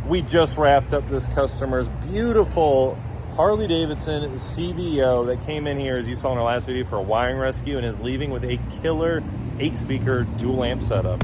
we just wrapped up this customer's beautiful Harley Davidson CVO that came in here, as you saw in our last video, for a wiring rescue, and is leaving with a killer 8-speaker dual amp setup.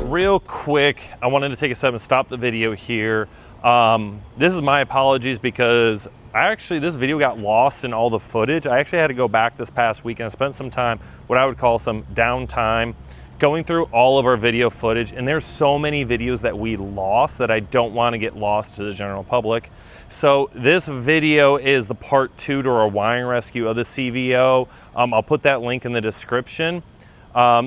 Real quick, I wanted to take a second and stop the video here. This is my apologies because this video got lost in all the footage. I actually had to go back this past weekend. I spent some time, what I would call some downtime, going through all of our video footage, and there's so many videos that we lost that I don't want to get lost to the general public. So this video is the part 2 to our wiring rescue of the CVO. I'll put that link in the description.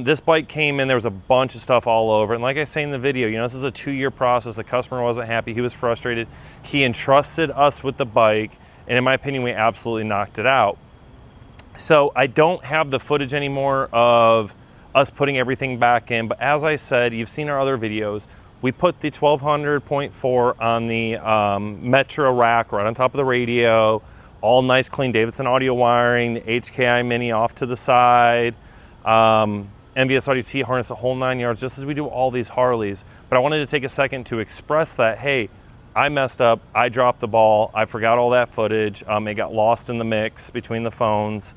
This bike came in, there was a bunch of stuff all over. And like I say in the video, this is a 2-year process. The customer wasn't happy. He was frustrated. He entrusted us with the bike. And in my opinion, we absolutely knocked it out. So I don't have the footage anymore of us putting everything back in. But as I said, you've seen our other videos. We put the 1200.4 on the Metro rack right on top of the radio. All nice, clean Davidson audio wiring. The HKI Mini off to the side. NVS Audio T harness, a whole 9 yards, just as we do all these Harleys. But I wanted to take a second to express that, hey, I messed up, I dropped the ball, I forgot all that footage, it got lost in the mix between the phones,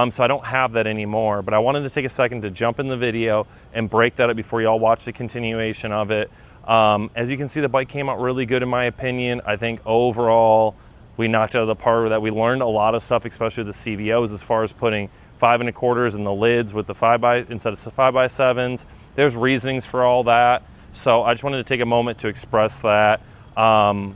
so I don't have that anymore. But I wanted to take a second to jump in the video and break that up before y'all watch the continuation of it. As you can see, the bike came out really good in my opinion. I think overall, we knocked it out of the park with that. We learned a lot of stuff, especially with the CVOs, as far as putting 5 1/4s in the lids with the 5x instead of 5x7s. There's reasonings for all that. So I just wanted to take a moment to express that. And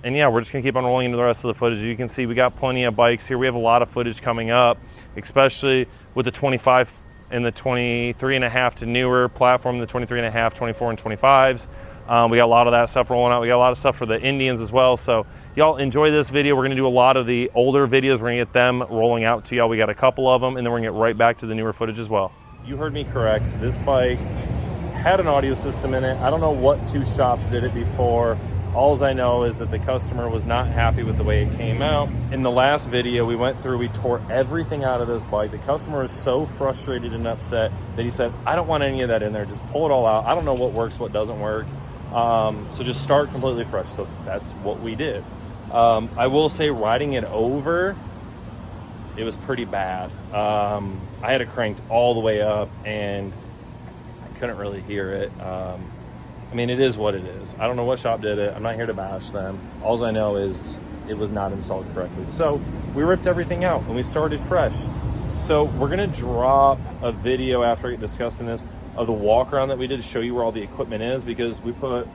yeah, we're just gonna keep on rolling into the rest of the footage. As you can see, we got plenty of bikes here. We have a lot of footage coming up, especially with the 25 and the 23.5 to newer platform, the 23.5, 24 and 25s. We got a lot of that stuff rolling out. We got a lot of stuff for the Indians as well. So y'all enjoy this video. We're gonna do a lot of the older videos. We're gonna get them rolling out to y'all. We got a couple of them, and then we're gonna get right back to the newer footage as well. You heard me correct. This bike had an audio system in it. I don't know what 2 shops did it before. All I know is that the customer was not happy with the way it came out. In the last video we went through, we tore everything out of this bike. The customer was so frustrated and upset that he said, I don't want any of that in there. Just pull it all out. I don't know what works, what doesn't work. So just start completely fresh. So that's what we did. I will say, riding it over, it was pretty bad. I had it cranked all the way up and I couldn't really hear it. I mean, it is what it is. I don't know what shop did it. I'm not here to bash them. All I know is it was not installed correctly. So we ripped everything out and we started fresh. So we're gonna drop a video after discussing this of the walk around that we did to show you where all the equipment is, because we put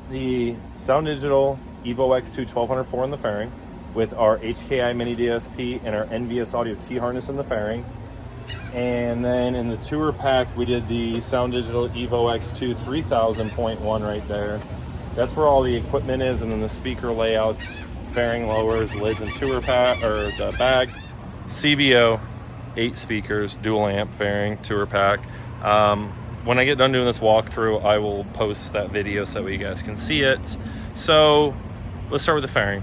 the Soundigital Evo X2 1204 in the fairing with our HKI Mini DSP and our NVS Audio T harness in the fairing. And then in the tour pack, we did the Soundigital Evo X2 3000.1 right there. That's where all the equipment is, and then the speaker layouts, fairing, lowers, lids, and tour pack, or the bag. CVO, 8 speakers, dual amp fairing, tour pack. When I get done doing this walkthrough, I will post that video so that you guys can see it. So let's start with the fairing.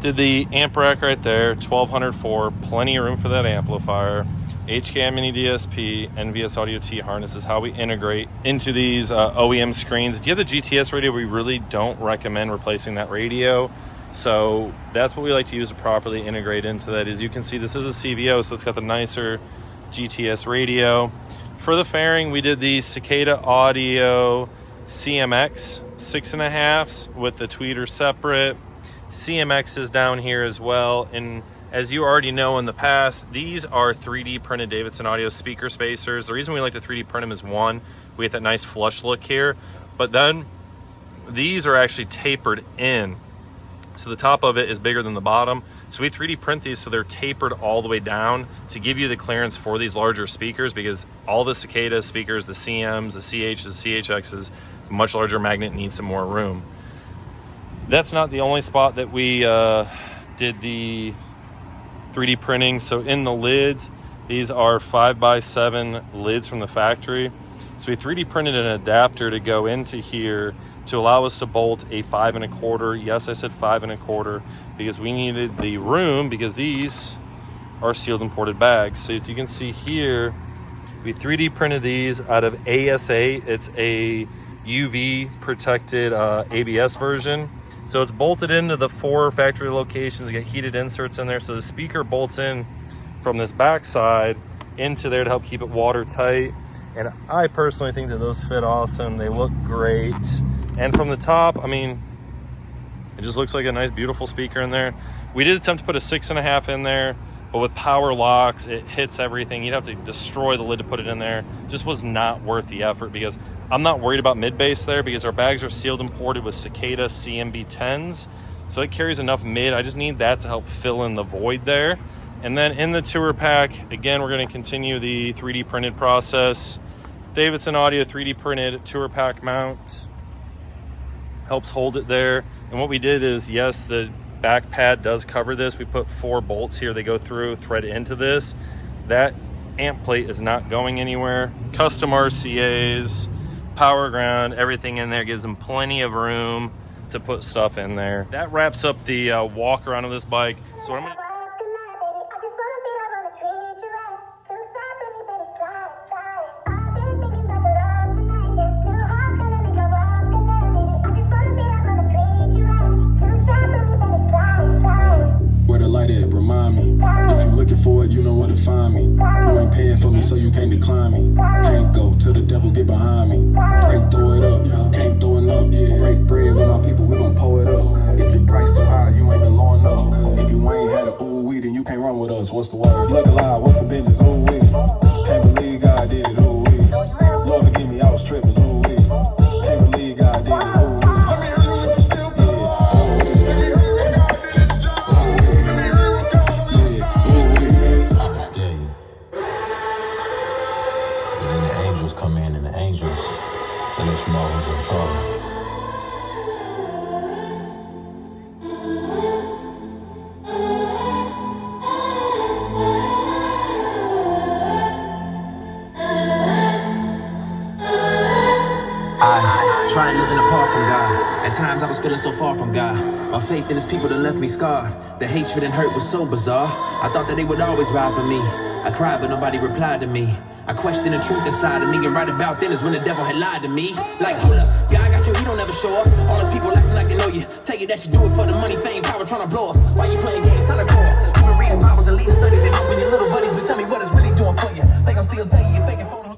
Did the amp rack right there, 1204, plenty of room for that amplifier. HKI Mini DSP, NVS Audio T harness is how we integrate into these OEM screens. If you have the GTS radio, we really don't recommend replacing that radio. So that's what we like to use to properly integrate into that. As you can see, this is a CVO, so it's got the nicer GTS radio. For the fairing, we did the Cicada Audio CMX 6.5s with the tweeter separate. CMX is down here as well, and as you already know in the past, these are 3D printed Davidson Audio speaker spacers. The reason we like to 3D print them is, one, we get that nice flush look here, but then these are actually tapered in. So the top of it is bigger than the bottom. So we 3D print these so they're tapered all the way down to give you the clearance for these larger speakers, because all the Cicada speakers, the CMs, the CHs, the CHXs, much larger magnet needs some more room. That's not the only spot that we did the 3D printing. So in the lids, These are 5x7 lids from the factory. So we 3D printed an adapter to go into here to allow us to bolt a 5 1/4. Yes, I said 5 1/4 because we needed the room because these are sealed imported bags. So if you can see here, we 3D printed these out of ASA. It's a UV protected ABS version. So it's bolted into the 4 factory locations. You get heated inserts in there. So the speaker bolts in from this back side into there to help keep it watertight. And I personally think that those fit awesome. They look great. And from the top, I mean, it just looks like a nice, beautiful speaker in there. We did attempt to put a 6.5 in there, but with power locks, it hits everything. You'd have to destroy the lid to put it in there. Just was not worth the effort because I'm not worried about mid bass there because our bags are sealed imported with Cicada CMB10s. So it carries enough mid. I just need that to help fill in the void there. And then in the tour pack, again, we're gonna continue the 3D printed process. Davidson Audio 3D printed tour pack mount. Helps hold it there. And what we did is, yes, the back pad does cover this. We put 4 bolts here. They go through, thread into this. That amp plate is not going anywhere. Custom RCAs, power ground, everything in there gives them plenty of room to put stuff in there. That wraps up the walk around of this bike. So what I'm gonna for it, you know where to find me. You ain't paying for me, so you can't decline me. Can't go till the devil get behind me. Break, throw it up, can't throw it up. Break bread with my people, we gon' pull it up. If your price too high, you ain't been blowing up. If you ain't had a ooh wee, then you can't run with us. What's the word? Look alive, what's the business? Ooh wee. Can't believe God did it. Ooh wee. Lord forgive me, I was tripping. Ooh wee. Can't believe God did it. Ooh wee. Come in and the angels to let you know who's in trouble. I tried living apart from God. At times I was feeling so far from God. My faith in his people that left me scarred. The hatred and hurt was so bizarre. I thought that they would always ride for me. I cried but nobody replied to me. I questioned the truth inside of me, and right about then is when the devil had lied to me. Like, hold up, God got you, he don't ever show up. All those people acting like they know you. Tell you that you do it for the money, fame, power, trying to blow up. Why you playing games, time to grow up? You been reading Bibles and leading studies and helping your little buddies, but tell me what it's really doing for you. They gon' still tell you you're faking for them.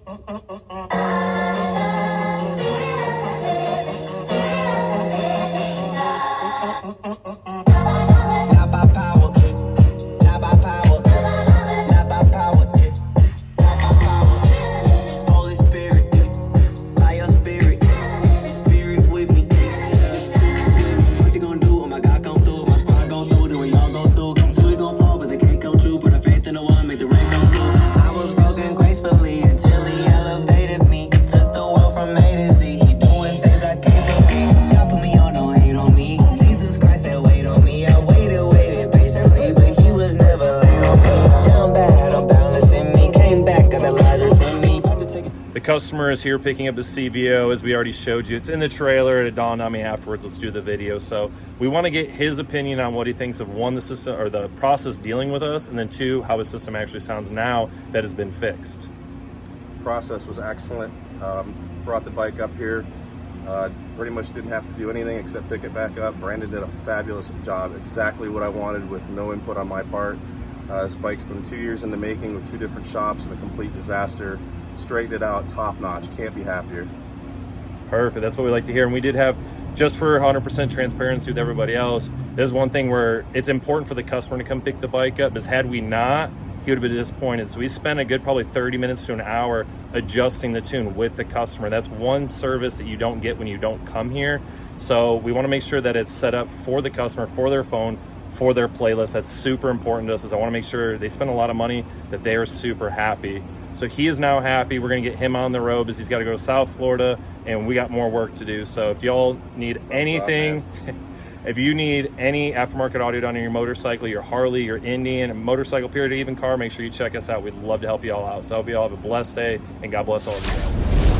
Not by power, not by power, not by power. Holy Spirit, by your spirit, spirit with me. What you gonna do? Oh my God, come through. My squad go through, then we all go through. Come true, we gon' fall, but they can't come true. Put our faith in the one, make the rain come through. I was broken gracefully until he elevated me. Took the world from A to Z. He doing things I can't believe. God put me on, don't hate on me. Jesus Christ said wait on me. I waited patiently, but he was never late on me. Down bad, I'm balancing me. Came back, got the largest in me. The customer is here picking up the CVO, as we already showed you. It's in the trailer. It dawned on me afterwards, let's do the video. So we want to get his opinion on what he thinks of, one, the system or the process dealing with us, and then 2, how his system actually sounds now that has been fixed. Process was excellent. Brought the bike up here. Pretty much didn't have to do anything except pick it back up. Brandon did a fabulous job, exactly what I wanted with no input on my part. This bike's been 2 years in the making with 2 different shops and a complete disaster. Straightened it out, top notch, can't be happier. Perfect, that's what we like to hear. And we did have, just for 100% transparency with everybody else, there's one thing where it's important for the customer to come pick the bike up, because had we not, he would have been disappointed. So we spent a good probably 30 minutes to an hour adjusting the tune with the customer. That's one service that you don't get when you don't come here. So we want to make sure that it's set up for the customer, for their phone, for their playlist. That's super important to us, is I want to make sure they spend a lot of money, that they are super happy. So he is now happy. We're gonna get him on the road because he's got to go to South Florida and we got more work to do. So if y'all need anything, If you need any aftermarket audio done on your motorcycle, your Harley, your Indian, motorcycle period, or even car, make sure you check us out. We'd love to help you all out. So I hope you all have a blessed day, and God bless all of you guys.